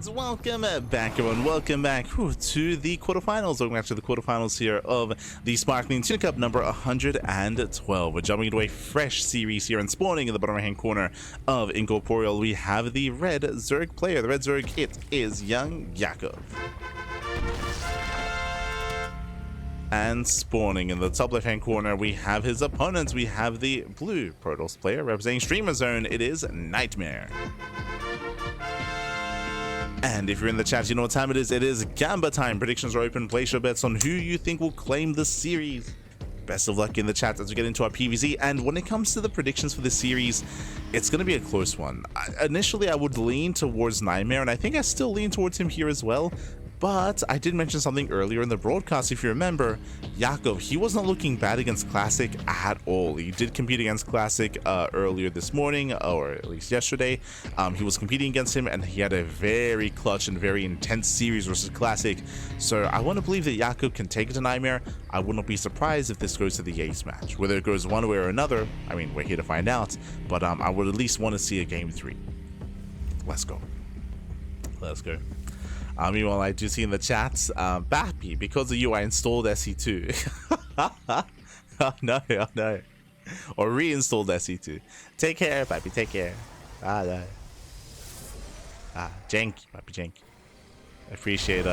And welcome back, everyone. Welcome back to the quarterfinals. Welcome back to the quarterfinals here of the Sparkling Tuna Cup number 112. We're jumping into a fresh series here and spawning in the bottom right-hand corner of Incorporeal. We have the red Zerg player. The red Zerg, it is YoungYakov. And spawning in the top left-hand corner, we have his opponents. We have the blue Protoss player representing Streamer Zone. It is NightMare. And if you're in the chat, you know what time it is. It is Gamba time. Predictions are open. Place your bets on who you think will claim the series. Best of luck in the chat as we get into our PvZ. And when it comes to the predictions for this series, it's going to be a close one. Initially, I would lean towards NightMare, and I think I still lean towards him here as well. But I did mention something earlier in the broadcast, if you remember. Yakov, he wasn't looking bad against Classic at all. He did compete against Classic earlier this morning, or at least yesterday. He was competing against him, and he had a very clutch and very intense series versus Classic. So I want to believe that Yakov can take it to NightMare. I would not be surprised if this goes to the ace match. Whether it goes one way or another, I mean, we're here to find out. But I would at least want to see a game 3. Let's go. Let's go. Meanwhile, I do see in the chats, Bappy, because of you, I installed SE2. Oh no, oh no. Or reinstalled SE2. Take care, Bappy, take care. No. Janky, Bappy, janky. I appreciate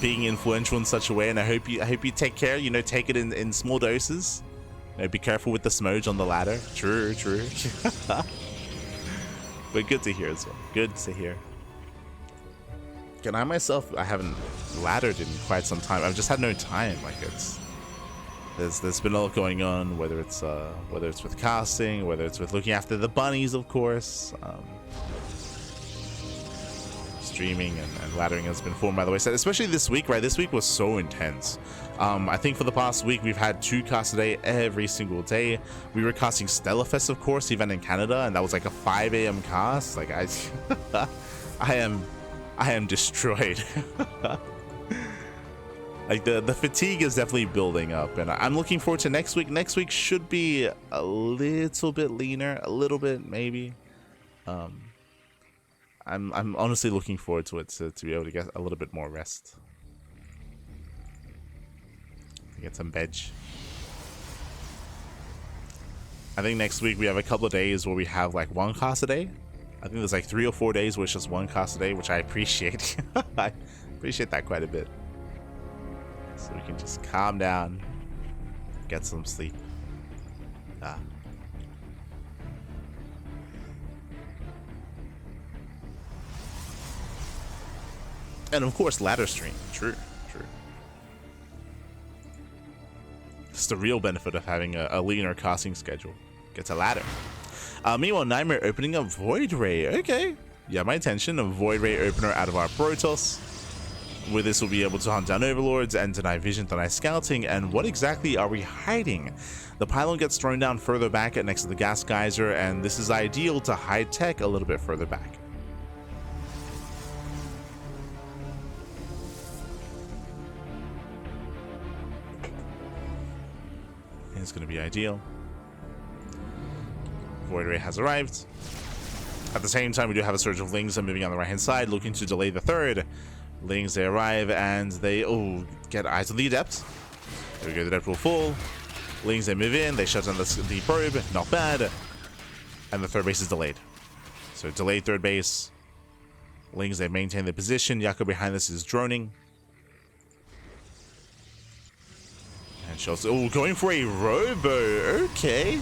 being influential in such a way, and I hope you take care. You know, take it in small doses. You know, be careful with the smudge on the ladder. True. But good to hear as well. Good to hear. Again, I myself, I haven't laddered in quite some time. I've just had no time. Like there's been a lot going on. Whether it's with casting, whether it's with looking after the bunnies, of course. Streaming and laddering has been formed by the wayside. Especially this week, right? This week was so intense. I think for the past week we've had 2 casts a day every single day. We were casting Stellarfest, of course, event in Canada, and that was like a 5 a.m. cast. Like I am destroyed. Like the fatigue is definitely building up, and I'm looking forward to next week. Next week should be a little bit leaner, a little bit maybe. I'm honestly looking forward to it to be able to get a little bit more rest. Get some veg. I think next week we have a couple of days where we have like 1 cast a day. I think there's like 3 or 4 days where it's just 1 cast a day, which I appreciate. I appreciate that quite a bit. So we can just calm down, get some sleep. And of course, ladder stream. True. It's the real benefit of having a leaner casting schedule. Gets a ladder. Meanwhile, NightMare opening a Void Ray. Okay. Yeah, my attention. A Void Ray opener out of our Protoss. With this, we'll be able to hunt down Overlords and deny vision, deny scouting. And what exactly are we hiding? The pylon gets thrown down further back next to the gas geyser, and this is ideal to hide tech a little bit further back. It's going to be ideal. Void Ray has arrived. At the same time, we do have a surge of Lings moving on the right hand side, looking to delay the third. Lings, they arrive and they get eyes on the Adept. There we go, the Adept will fall. Lings, they move in, they shut down the probe, not bad. And the third base is delayed. So delayed third base. Lings, they maintain their position. Yakov behind this is droning. And shows, going for a Robo. Okay.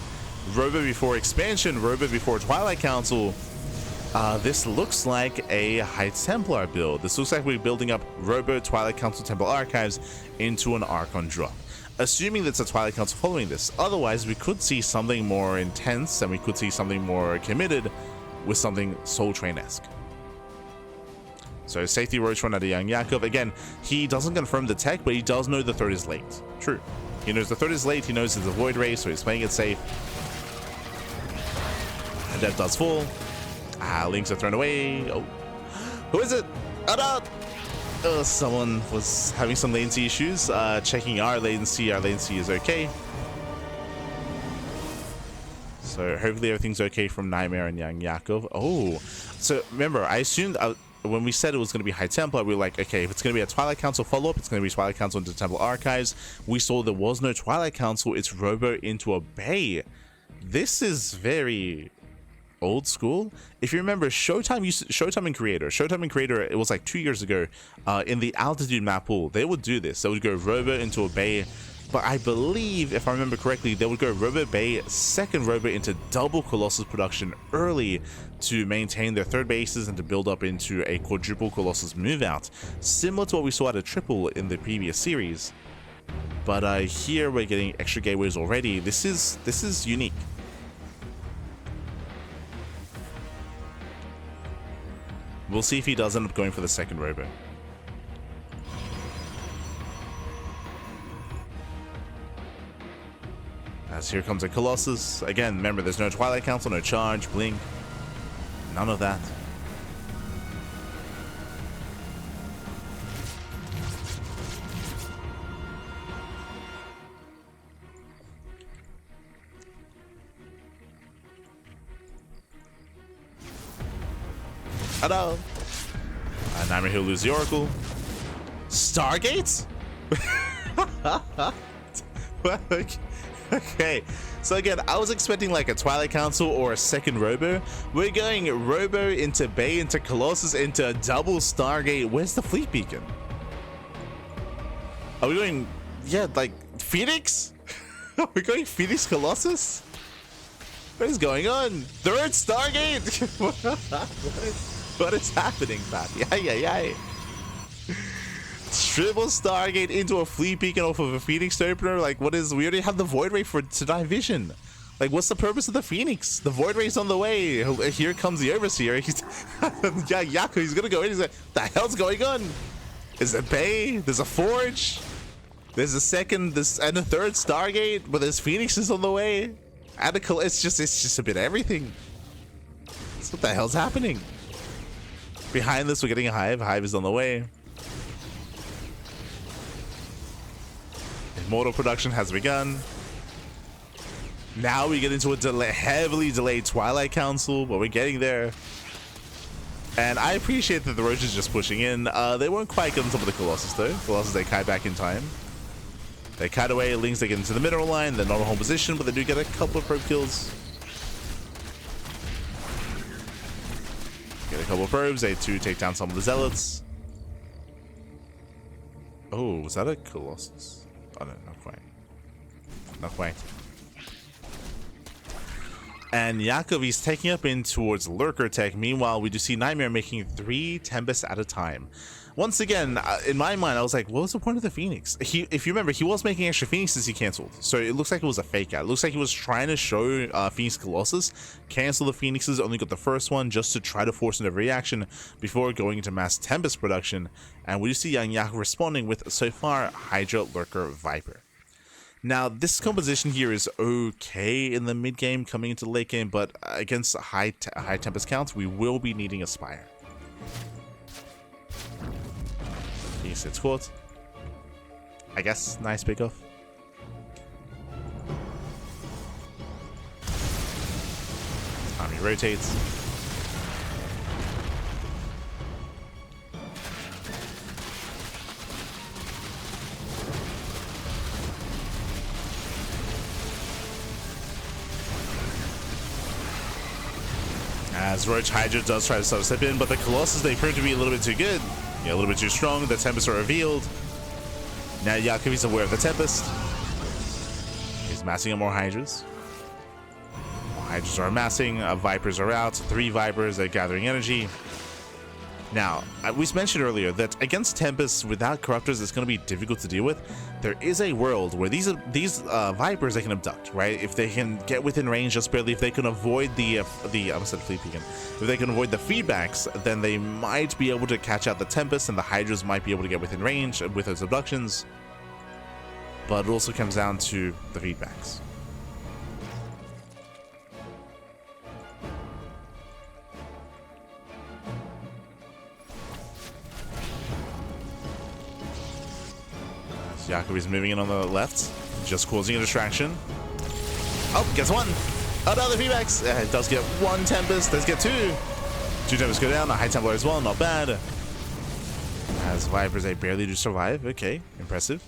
Robo before expansion, Robo before Twilight Council. This looks like a High Templar build. This looks like we're building up Robo, Twilight Council, Temple Archives into an Archon drop. Assuming that's a Twilight Council following this. Otherwise, we could see something more intense and we could see something more committed with something Soul Train-esque. So safety roach run out of YoungYakov. Again, he doesn't confirm the tech, but he does know the third is late. True. He knows the third is late. He knows it's a Void Ray, so he's playing it safe. And Death does fall. Links are thrown away. Oh, who is it? Oh, someone was having some latency issues. Checking our latency. Our latency is okay. So So hopefully everything's okay from NightMare and YoungYakov. Oh, so remember, I assumed when we said it was going to be High Templar, we were like, okay, if it's going to be a Twilight Council follow-up, it's going to be Twilight Council into Temple Archives. We saw there was no Twilight Council. It's Robo into a Bay. This is very old school. If you remember, Showtime and Creator, it was like 2 years ago, in the altitude map pool, they would do this. They would go Robo into a Bay. But I believe, if I remember correctly, they would go Robo Bay, second Robo into double Colossus production early to maintain their third bases and to build up into a quadruple Colossus move out, similar to what we saw at a triple in the previous series. But here we're getting extra gateways already. This is unique. We'll see if he does end up going for the second Robo. As here comes a Colossus. Again, remember, there's no Twilight Council, no charge, blink. None of that. Hello. NightMare, he'll lose the Oracle. Stargate? Okay, so again, I was expecting like a Twilight Council or a second Robo. We're going Robo into Bay, into Colossus, into double Stargate. Where's the fleet beacon? Are we going, yeah, like Phoenix? Are we going Phoenix Colossus? What is going on? Third Stargate? What is happening, Pappy? Yay. Triple Stargate into a fleet beacon off of a Phoenix opener. Like, what is? We already have the Void Ray for tonight vision. Like, what's the purpose of the Phoenix? The Void Ray's on the way. Here comes the Overseer. He's yeah, Yakov. He's gonna go in. He's like, the hell's going on? There's a Bay. There's a Forge. There's a second, and a third Stargate. But there's Phoenixes on the way. And it's just a bit of everything. So what the hell's happening? Behind this, we're getting a Hive. Hive is on the way. Immortal production has begun. Now we get into a heavily delayed Twilight Council, but we're getting there. And I appreciate that the Roach is just pushing in. They won't quite get on top of the Colossus though. Colossus, they kite back in time. They kite away, Lings, they get into the mineral line. They're not in home position, but they do get a couple of probe kills. Get a couple of probes, they too take down some of the Zealots. Oh, was that a Colossus? Oh no, not quite. Not quite. And Yakov, he's taking up in towards Lurker Tech. Meanwhile, we do see NightMare making 3 Tempests at a time. Once again, in my mind, I was like, what was the point of the Phoenix? If you remember, he was making extra Phoenixes he canceled. So it looks like it was a fake out. It looks like he was trying to show Phoenix Colossus, cancel the Phoenixes, only got the first one just to try to force another reaction before going into mass Tempest production. And we do see YoungYakov responding with, so far, Hydra, Lurker, Viper. Now, this composition here is okay in the mid game, coming into the late game, but against high Tempest counts, we will be needing a Spire. He sits court. I guess, nice pickoff. Army rotates. As Roach Hydra does try to step in, but the Colossus, they prove to be a little bit too good. Yeah, a little bit too strong. The Tempests are revealed. Now Yakov is aware of the Tempest. He's massing on more Hydras. More Hydras are amassing. Vipers are out. 3 Vipers are gathering energy. Now, we mentioned earlier that against Tempests without Corruptors, it's going to be difficult to deal with. There is a world where these Vipers, they can abduct, right? If they can get within range just barely, if they can avoid I almost said Fleet Beacon. If they can avoid the feedbacks, then they might be able to catch out the Tempest, and the Hydras might be able to get within range with those abductions. But it also comes down to the feedbacks. Yakov is moving in on the left, just causing a distraction. Oh, guess what? Another VMAX. It does get one Tempest. Does get two. Two Tempests go down. A High Templar as well. Not bad. As Vipers, they barely do survive. Okay, impressive.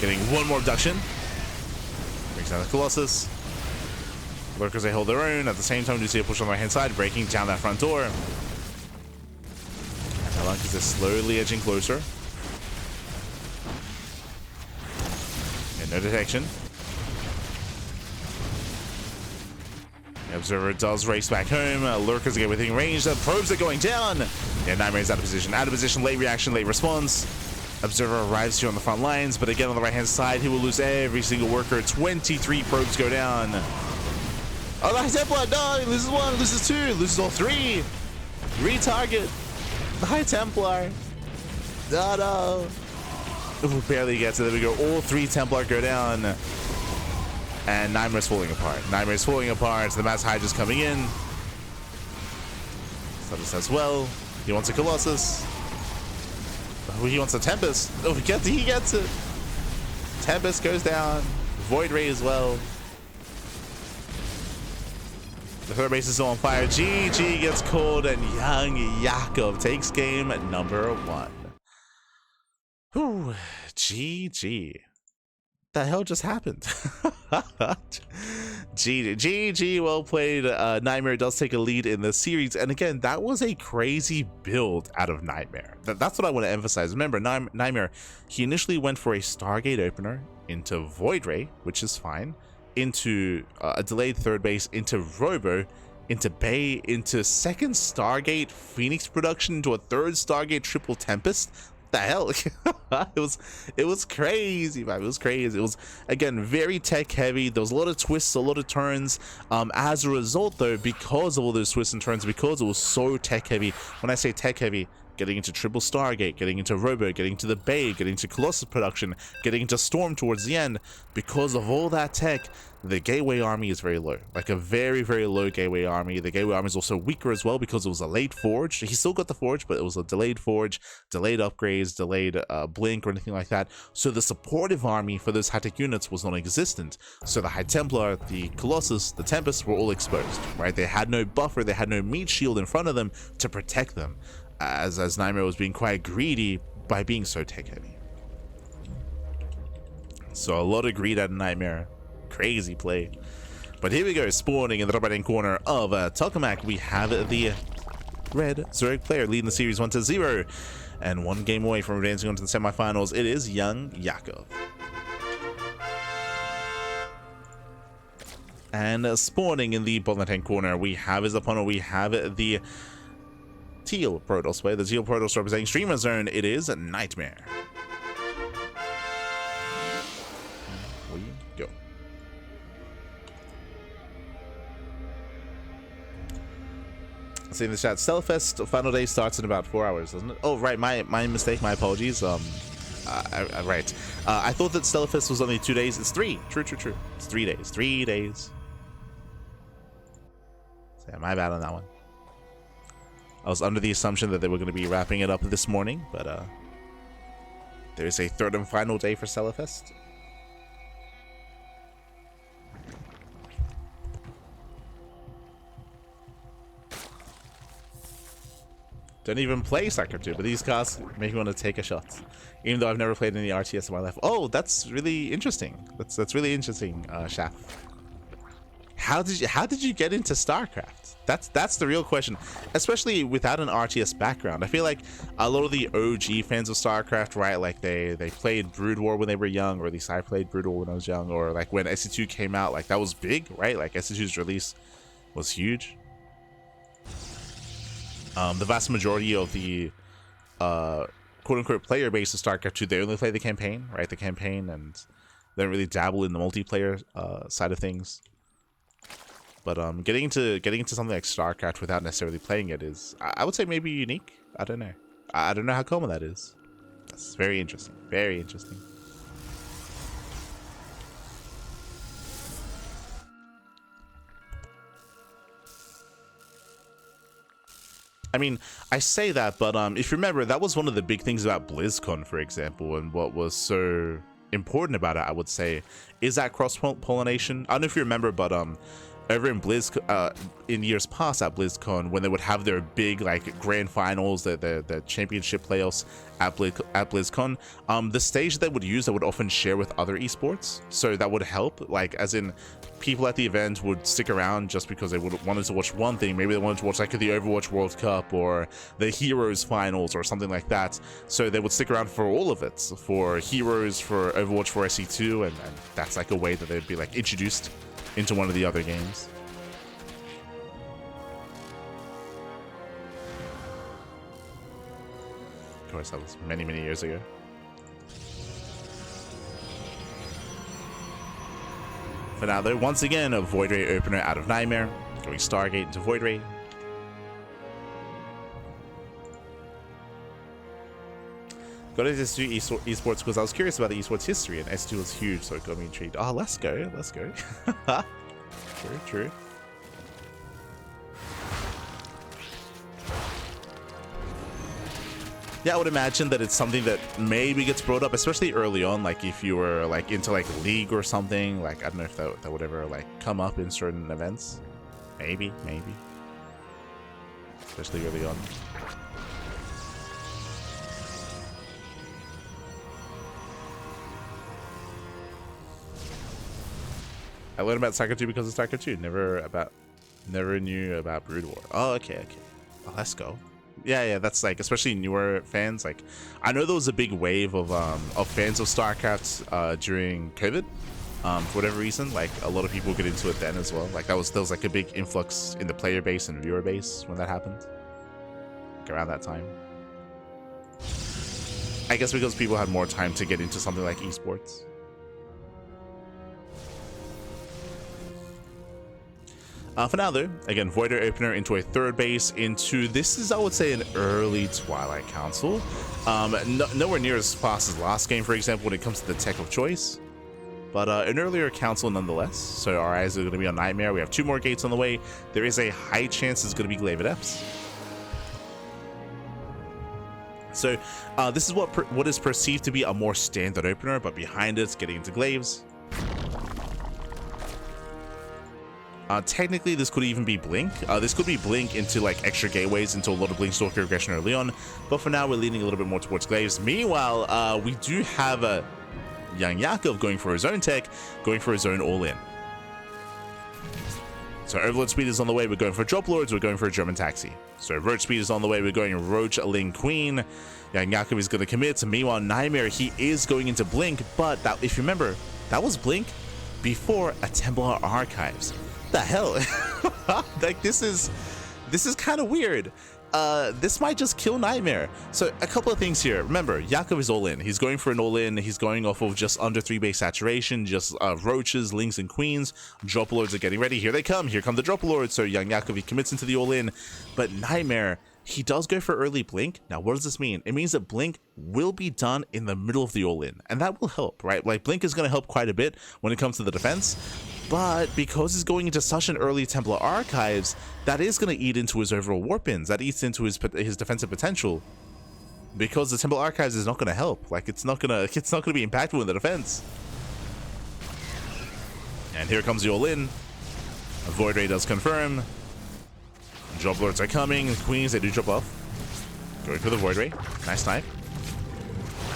Getting one more abduction. Brings down the Colossus. Lurkers, they hold their own. At the same time, you see a push on the right hand side, breaking down that front door. And Helonkis is slowly edging closer. And no detection. The Observer does race back home. Lurkers get within range. The probes are going down. Yeah, NightMare is out of position. Out of position, late reaction, late response. Observer arrives here on the front lines, but again on the right-hand side, he will lose every single worker. 23 probes go down. Oh, the High Templar, no, he loses one, loses two, loses all three. Retarget. The High Templar. No. Ooh, barely gets it. There we go. All three Templar go down. And NightMare's falling apart. NightMare's falling apart. The Mass Hydra's coming in. Status as well. He wants a Colossus. Oh, he wants a Tempest. Oh, he gets it. Tempest goes down. Void Ray as well. The third base is still on fire. GG gets called, and YoungYakov takes game number 1. Whew. GG. The hell just happened? GG, well played. NightMare does take a lead in the series, and again, that was a crazy build out of NightMare. That's what I want to emphasize. Remember, NightMare, he initially went for a Stargate opener into Void Ray, which is fine, into a delayed third base, into Robo, into Bay, into second Stargate Phoenix production, into a third Stargate triple Tempest. The hell. it was crazy, man. It was crazy. It was, again, very tech heavy. There was a lot of twists, a lot of turns. As a result, though, because of all those twists and turns, because it was so tech heavy, when I say tech heavy, getting into triple Stargate, getting into Robo, getting to the Bay, getting to Colossus production, getting into Storm towards the end, because of all that tech, the Gateway army is very low. Like a very, very low Gateway army. The Gateway army is also weaker as well because it was a late forge. He still got the forge, but it was a delayed forge, delayed upgrades, delayed blink or anything like that. So the supportive army for those high-tech units was non-existent. So the High Templar, the Colossus, the Tempest were all exposed, right? They had no buffer, they had no meat shield in front of them to protect them, as NightMare was being quite greedy by being so tech heavy. So a lot of greed at NightMare. Crazy play. But here we go, spawning in the top right hand corner of Tokamak, we have the red Zurich player leading the series 1-0, and one game away from advancing on to the semifinals. It is YoungYakov. And spawning in the bottom left hand corner, we have his opponent. We have the teal Protoss player, the teal Protoss representing Streamer Zone. It is NightMare. We go. See in the chat, Stellafest final day starts in about 4 hours, doesn't it? Oh, right, my mistake, my apologies. Right. I thought that Stellafest was only 2 days. It's 3. True. It's 3 days. 3 days. So yeah, my bad on that one. I was under the assumption that they were going to be wrapping it up this morning, but there is a third and final day for Stellafest. Don't even play StarCraft 2, but these cards make me want to take a shot, even though I've never played any RTS in my life. Oh, that's really interesting. That's really interesting, Shaf. How did you get into StarCraft? That's the real question, especially without an RTS background. I feel like a lot of the OG fans of StarCraft, right? Like they played Brood War when they were young, or at least I played Brood War when I was young, or like when SC2 came out, like that was big, right? Like SC2's release was huge. The vast majority of the quote-unquote player base of StarCraft 2, they only play the campaign, right? The campaign, and they don't really dabble in the multiplayer side of things. But getting into something like StarCraft without necessarily playing it is, I would say, maybe unique. I don't know. I don't know how common that is. That's very interesting. Very interesting. I mean, I say that, but if you remember, that was one of the big things about BlizzCon, for example, and what was so important about it, I would say, is that cross-pollination. I don't know if you remember, but over in in years past at BlizzCon, when they would have their big like grand finals, the championship playoffs at BlizzCon, the stage they would use, they would often share with other esports, so that would help. Like, as in, people at the event would stick around just because they wanted to watch one thing. Maybe they wanted to watch like the Overwatch World Cup or the Heroes finals or something like that. So they would stick around for all of it, for Heroes, for Overwatch, for SE2, and that's like a way that they'd be like introduced into one of the other games. Of course, that was many years ago. For now, though, once again, a Void Ray opener out of NightMare, going Stargate into Void Ray. Got into S2 esports because I was curious about the esports history, and S2 was huge, so it got me intrigued. Oh, let's go, let's go. True. Yeah, I would imagine that it's something that maybe gets brought up, especially early on, like if you were like into like League or something. Like, I don't know if that would ever like come up in certain events. Maybe. Especially early on. I learned about StarCraft 2 because of StarCraft 2. Never knew about Brood War. Oh, okay. Oh, let's go. Yeah, that's like, especially newer fans. Like, I know there was a big wave of fans of StarCraft during COVID. For whatever reason, like a lot of people get into it then as well. Like there was like a big influx in the player base and viewer base when that happened. Like around that time. I guess because people had more time to get into something like esports. For now, though, again, Voider opener into a third base into, this is, I would say, an early Twilight Council. Nowhere near as fast as last game, for example, when it comes to the tech of choice. But an earlier council nonetheless. So our eyes are going to be on NightMare. We have 2 more gates on the way. There is a high chance it's going to be Glaive Adepts. So this is what is perceived to be a more standard opener, but behind it's getting into Glaives. Technically, this could even be Blink. This could be Blink into like extra gateways into a lot of Blink Stalker aggression early on. But for now, we're leaning a little bit more towards Glaives. Meanwhile, we do have a YoungYakov going for his own tech, going for his own all-in. So Overlord Speed is on the way. We're going for Drop Lords. We're going for a German Taxi. So Roach Speed is on the way. We're going Roach Ling Queen. YoungYakov is going to commit. Meanwhile, NightMare, he is going into Blink. But that, if you remember, that was Blink before a Templar Archives. The hell? Like, this is kind of weird. This might just kill NightMare. So a couple of things here. Remember, Yakov is all in. He's going for an all in. He's going off of just under 3 base saturation, just roaches, lings, and queens. Drop Lords are getting ready. Here they come. Here come the Drop Lords. So YoungYakov, he commits into the all in. But NightMare, he does go for early Blink. Now, what does this mean? It means that Blink will be done in the middle of the all in, and that will help, right? Like, Blink is going to help quite a bit when it comes to the defense. But because he's going into such an early Templar Archives, that is going to eat into his overall warp-ins. That eats into his defensive potential. Because the Templar Archives is not going to help. Like, it's not going to be impactful in the defense. And here comes the all-in. Void Ray does confirm. Drop Lords are coming. Queens, they do drop off. Going for the Void Ray. Nice snipe.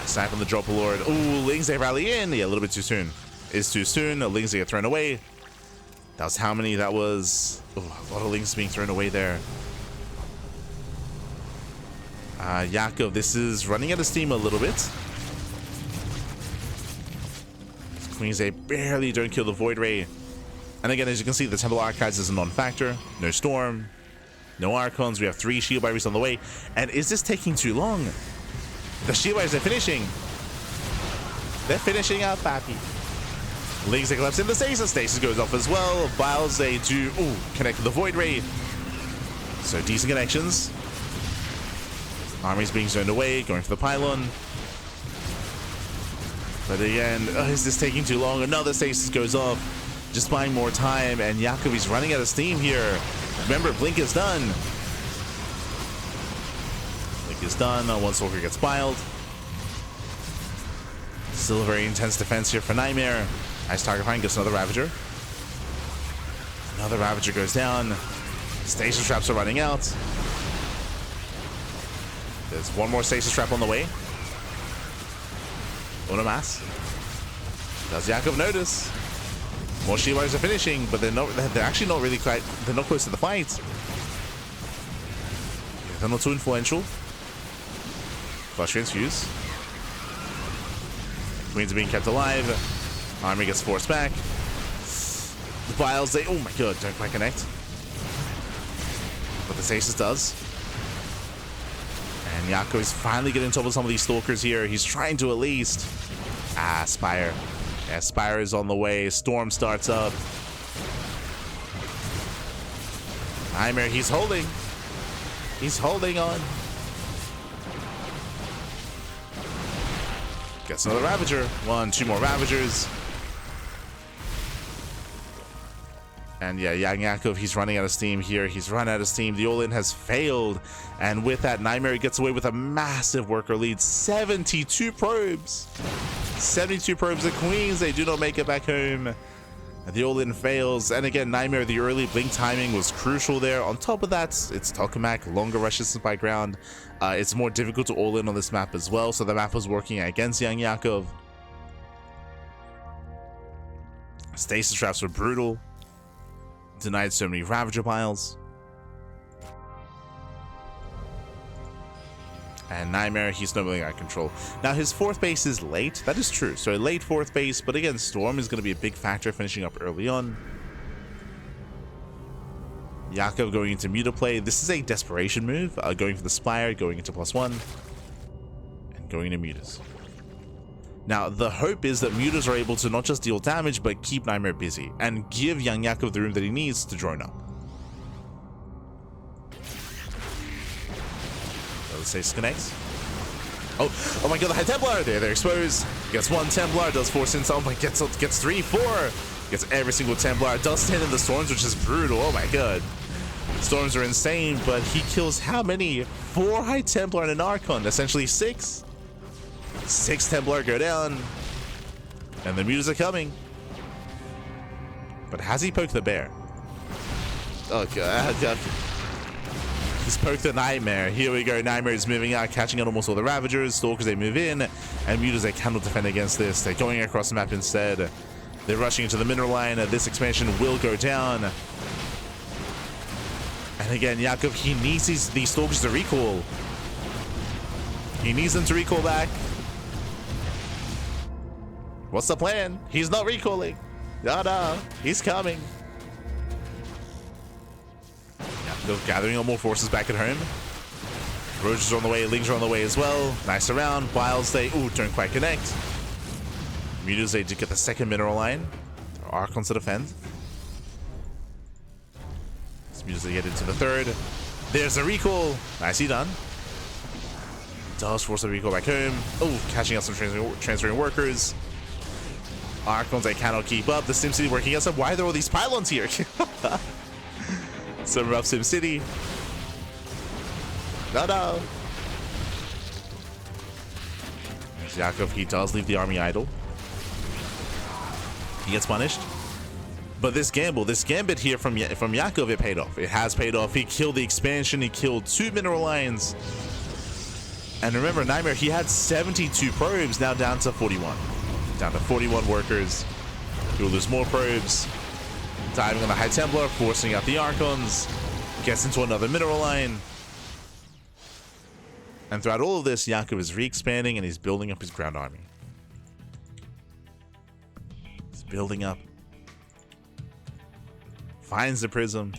Snipe on the Drop Lord. Ooh, Lings, they rally in. Yeah, a little bit too soon. Is too soon. Lings, they get thrown away. That was how many? That was a lot of Lings being thrown away there. Yakov, this is running out of steam a little bit. Queens, they barely don't kill the Void Ray. And again, as you can see, the Temple Archives is a non-factor. No Storm. No Archons. We have 3 Shield Barriers on the way. And is this taking too long? The Shield Barriers, they're finishing. They're finishing up, Pappy. Lings, they collapse in the Stasis. Stasis goes off as well. Biles, they do connect with the Void Ray. So decent connections. Army's being zoned away, going for the pylon. But again, is this taking too long? Another Stasis goes off. Just buying more time, and Yakov is running out of steam here. Remember, Blink is done. Blink is done. One Stalker gets piled. Still a very intense defense here for NightMare. Nice target find, gets another Ravager. Another Ravager goes down. Stasis traps are running out. There's one more stasis trap on the way. Una mass. Does Yakov notice? More Shivars are finishing, but they're actually not really quite, they're not close to the fight. They're not too influential. Flush Transfuse. Queens are being kept alive. Army gets forced back. The Vials, oh my god, don't quite connect. But the stasis does. And Yakov is finally getting on top of some of these Stalkers here. He's trying to at least. Spire. Yeah, Spire is on the way. Storm starts up. NightMare, he's holding. He's holding on. Gets another Ravager. Two more Ravagers. And yeah, YoungYakov, he's running out of steam here. He's run out of steam. The all-in has failed. And with that, NightMare gets away with a massive worker lead. 72 probes. 72 probes. The Queens, they do not make it back home. The all-in fails. And again, NightMare, the early blink timing was crucial there. On top of that, it's Tokamak, longer rushes by ground. It's more difficult to all-in on this map as well. So the map was working against YoungYakov. Stasis traps were brutal. Denied so many Ravager piles. And NightMare, he's not really out of control. Now, his fourth base is late. That is true. So a late fourth base, but again, Storm is going to be a big factor finishing up early on. Yakov going into Muta play. This is a desperation move. Going for the Spire, going into +1, and going into Mutas. Now, the hope is that Mutas are able to not just deal damage, but keep NightMare busy, and give YoungYakov the room that he needs to drone up. Let's say disconnects. Oh my god, the High Templar! They're exposed. Gets one Templar, does force insult, but gets 3, 4. Gets every single Templar. Does 10 in the Storms, which is brutal. Oh my god. Storms are insane, but he kills how many? 4 High Templar and an Archon, essentially 6. 6 Templar go down. And the Mutas are coming. But has he poked the bear? Oh god. He's poked the NightMare. Here we go. NightMare is moving out, catching out almost all the Ravagers. Stalkers, they move in. And Mutas, they cannot defend against this. They're going across the map instead. They're rushing into the mineral line. This expansion will go down. And again, Yakov, he needs these Stalkers to recall. He needs them to recall back. What's the plan? He's not recalling. No, he's coming. They're gathering on more forces back at home. Roaches are on the way, Lings are on the way as well. Nice around. Wiles, they don't quite connect. Mutas, they do get the second mineral line. There are Archons to defend. Mutas, they get into the third. There's a recall. Nicely done. Does force a recall back home. Catching out some transferring workers. Archons, they cannot keep up. The SimCity working against them. Why are there all these pylons here? Some rough SimCity. No. Yakov, he does leave the army idle. He gets punished. But this gambit here from Yakov, it paid off. It has paid off. He killed the expansion. He killed 2 mineral lines. And remember, NightMare, he had 72 probes, now down to 41. Down to 41 workers. He will lose more probes. Diving on the High Templar, forcing out the Archons. Gets into another mineral line. And throughout all of this, Yakov is re-expanding and he's building up his ground army. He's building up. Finds the Prism.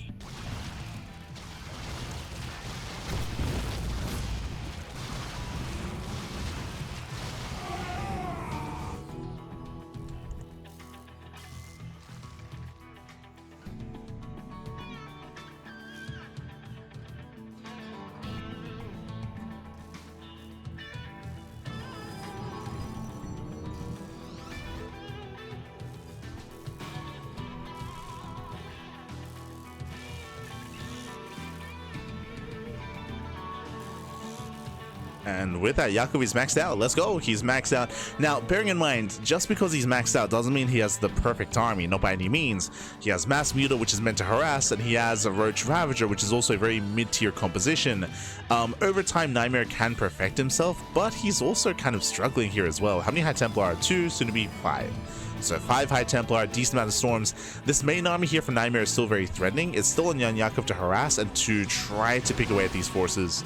And with that, Yakov is maxed out. Let's go. He's maxed out. Now, bearing in mind, just because he's maxed out doesn't mean he has the perfect army. Not by any means. He has Mass Muta, which is meant to harass, and he has a Roach Ravager, which is also a very mid-tier composition. Over time, NightMare can perfect himself, but he's also kind of struggling here as well. How many High Templar are? 2, soon to be 5. So 5 High Templar, decent amount of storms. This main army here from NightMare is still very threatening. It's still on YoungYakov to harass and to try to pick away at these forces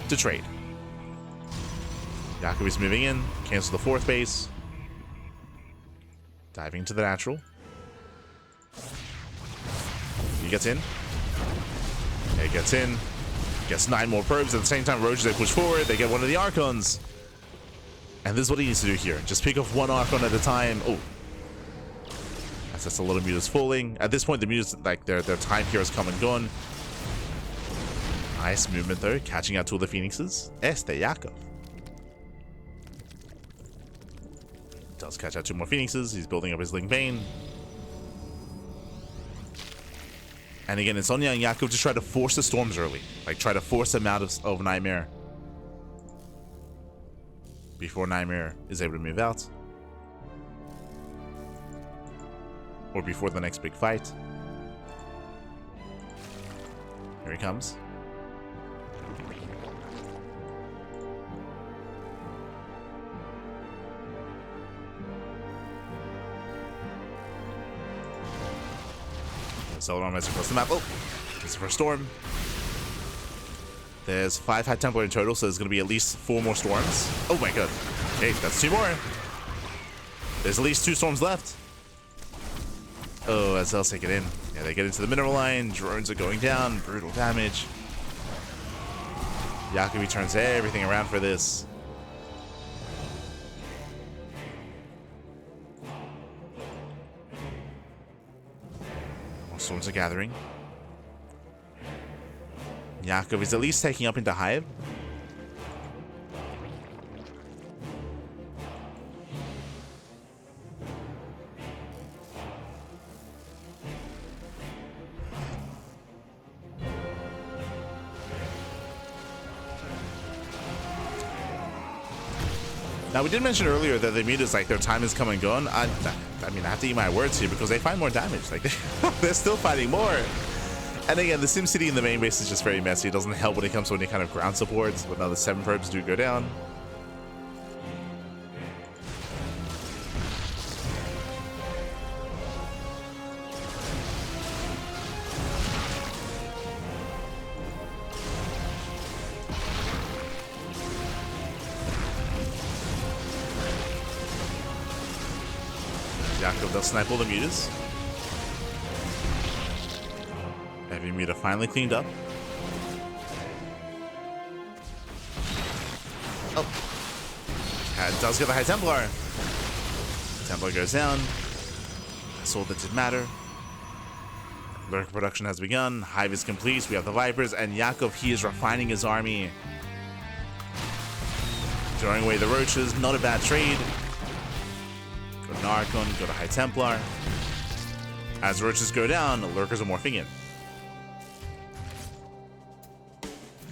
to trade. Yakov is moving in, cancel the 4th base. Diving into the natural. He gets in. He gets in. Gets 9 more probes. At the same time, Roaches, they push forward. They get one of the Archons. And this is what he needs to do here. Just pick off one Archon at a time. Oh. That's a lot of mutas falling. At this point, the mutas, like, their time here has come and gone. Nice movement, though. Catching out 2 of the Phoenixes. Yakov. Does catch out 2 more Phoenixes. He's building up his Ling Bane. And again, it's on YoungYakov to try to force the storms early. Like, try to force them out of NightMare. Before NightMare is able to move out. Or before the next big fight. Here he comes. Solar armies across the map. Oh, this is for a storm. There's 5 High Templar in total, so there's going to be at least 4 more storms. Oh my god. Okay, that's 2 more. There's at least 2 storms left. Oh, as else they get in. Yeah, they get into the mineral line. Drones are going down. Brutal damage. Yakov turns everything around for this. Storms are gathering. Yakov is at least taking up into Hive. Now, we did mention earlier that the mutas, like, their time is come and gone. I mean, I have to eat my words here because they find more damage. Like, they're still fighting more. And again, the SimCity in the main base is just very messy. It doesn't help when it comes to any kind of ground supports, but now the 7 probes do go down. Yakov does snipe all the mutas. Heavy muta finally cleaned up. Oh. It does get the High Templar. Templar goes down. That's all that did matter. Lurker production has begun. Hive is complete. We have the Vipers. And Yakov, he is refining his army. Throwing away the Roaches. Not a bad trade. Go to Archon, go to High Templar. As Roaches go down, the Lurkers are morphing in.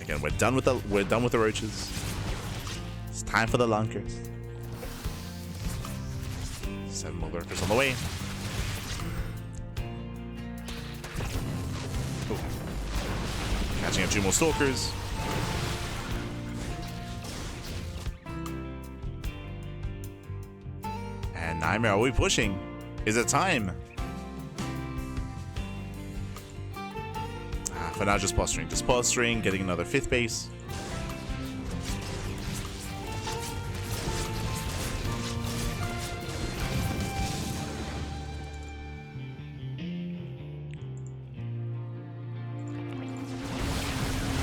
Again, we're done with the Roaches. It's time for the Lunkers. 7 more Lurkers on the way. Ooh. Catching up 2 more Stalkers. And NightMare, are we pushing? Is it time? For now, just posturing, getting another 5th base.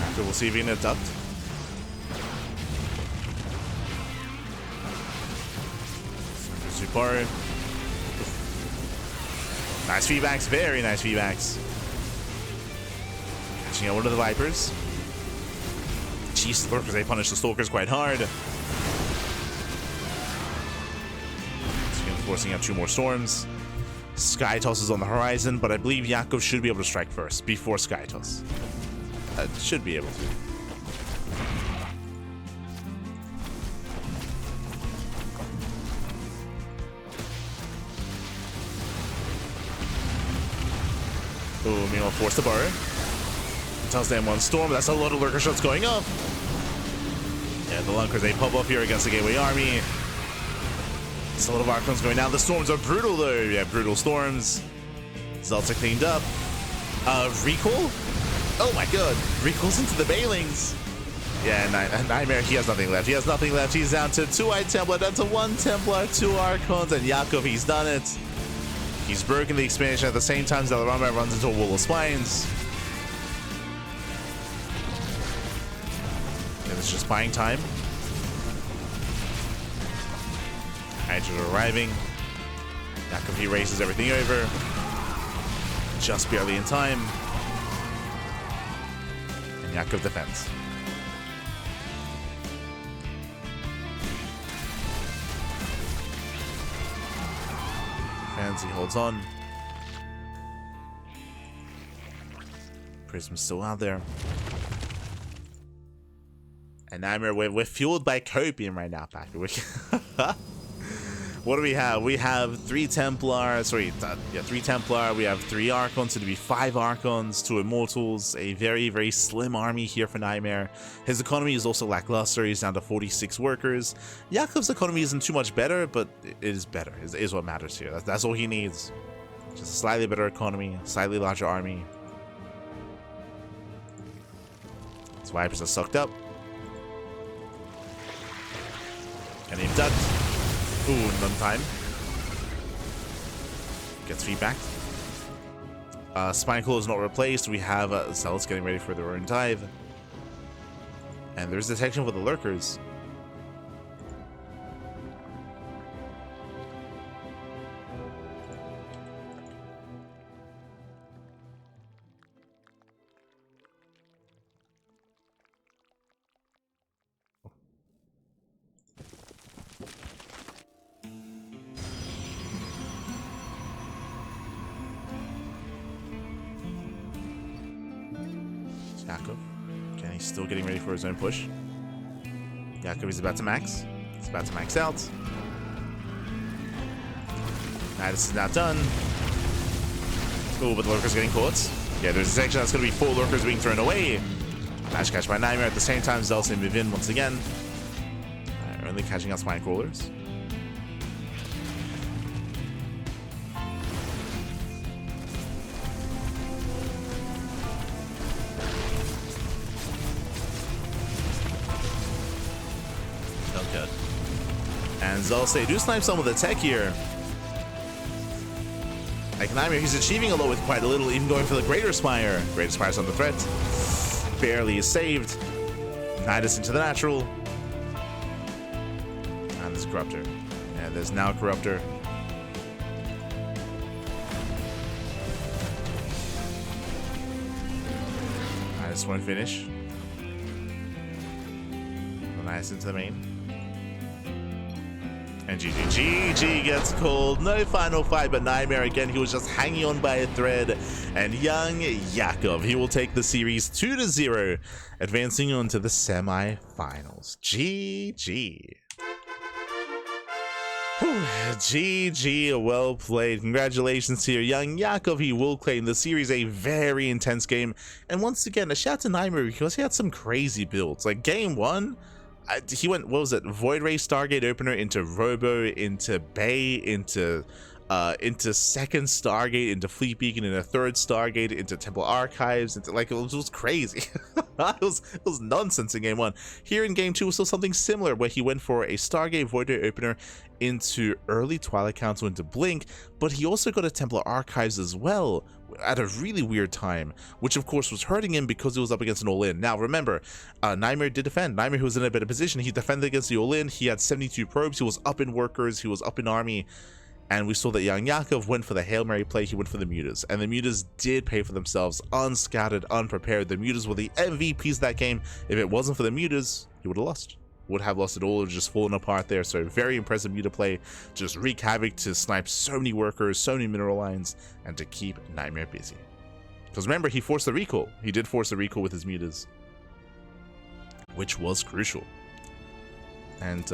After we'll see if we can adopt. Super. Nice feedbacks, very nice feedbacks. Catching out one of the Vipers. Jeez, Lurkers, they punish the Stalkers quite hard. Forcing out 2 more storms. Sky Toss is on the horizon, but I believe Yakov should be able to strike first before Sky Toss. Should be able to. Ooh, meanwhile, force the bar. Tells them one storm. That's a lot of lurker shots going up. Yeah, the lunkers, they pop up here against the Gateway Army. It's a lot of Archons going down. The storms are brutal, though. Yeah, brutal storms. Zelta cleaned up. Recall? Oh my god. Recalls into the Bailings. Yeah, NightMare, he has nothing left. He has nothing left. He's down to 2 White Templar, down to 1 Templar, 2 Archons, and Yakov, he's done it. He's broken the expansion at the same time as Alarama runs into a wall of spines. And it's just buying time. Hydra arriving. Yakov, he races everything over. Just barely in time. And Yakov defends. He holds on. Prism's still out there. And NightMare, we're fueled by copium right now, Packer. What do we have? We have 3 Templar, 3 Templar, we have 3 Archons, so to be 5 Archons, 2 Immortals, a very, very slim army here for NightMare. His economy is also lackluster, he's down to 46 workers. Yakov's economy isn't too much better, but it is better, is what matters here. That's all he needs. Just a slightly better economy, a slightly larger army. His Vipers are sucked up. And they've ducked. Ooh, none time. Gets feedback. Spineclaw is not replaced. We have Zealots getting ready for their own dive. And there's detection for the lurkers. Yakov. Okay, he's still getting ready for his own push. Yakov is about to max. He's about to max out. This is not done. Oh, but the lurker's getting caught. Yeah, there's a section that's going to be 4 lurkers being thrown away. Flash catch by NightMare at the same time. Zelsa move in once again. Only catching out spine crawlers. Good. And Zelsa do snipe some of the tech here. Like NightMare, he's achieving a lot with quite a little, even going for the Greater Spire. Greater Spire's under threat. Barely is saved. Nidus into the natural. And there's Corruptor. Yeah, there's now Corruptor. Nidus won't finish. Nice into the main. And GG gets called. No final fight, but NightMare again, he was just hanging on by a thread. And YoungYakov, he will take the series 2-0, advancing on to the semi-finals. GG. GG, well played. Congratulations here, YoungYakov. He will claim the series, a very intense game. And once again, a shout to NightMare because he had some crazy builds. Like game 1, he went, what was it, Void Ray Stargate Opener into Robo, into Bay, into second Stargate, into Fleet Beacon, into third Stargate, into Temple Archives, into, like, it was crazy. it was nonsense in game 1. Here in game 2 was still something similar, where he went for a Stargate Void Ray Opener into early Twilight Council, into Blink, but he also got a Templar Archives as well at a really weird time, which of course was hurting him because he was up against an all-in. Now remember, NightMare did defend. NightMare, who was in a better position, he defended against the all-in. He had 72 probes, he was up in workers, he was up in army, and we saw that YoungYakov went for the Hail Mary play. He went for the Mutas, and the Mutas did pay for themselves, unscouted, unprepared. The Mutas were the MVPs of that game. If it wasn't for the Mutas, he would have lost. Would have lost it all. It would just fallen apart there. So very impressive Muta play. Just wreak havoc to snipe so many workers, so many mineral lines, and to keep NightMare busy. Because remember, he forced the recall. He did force the recall with his Mutas, which was crucial. And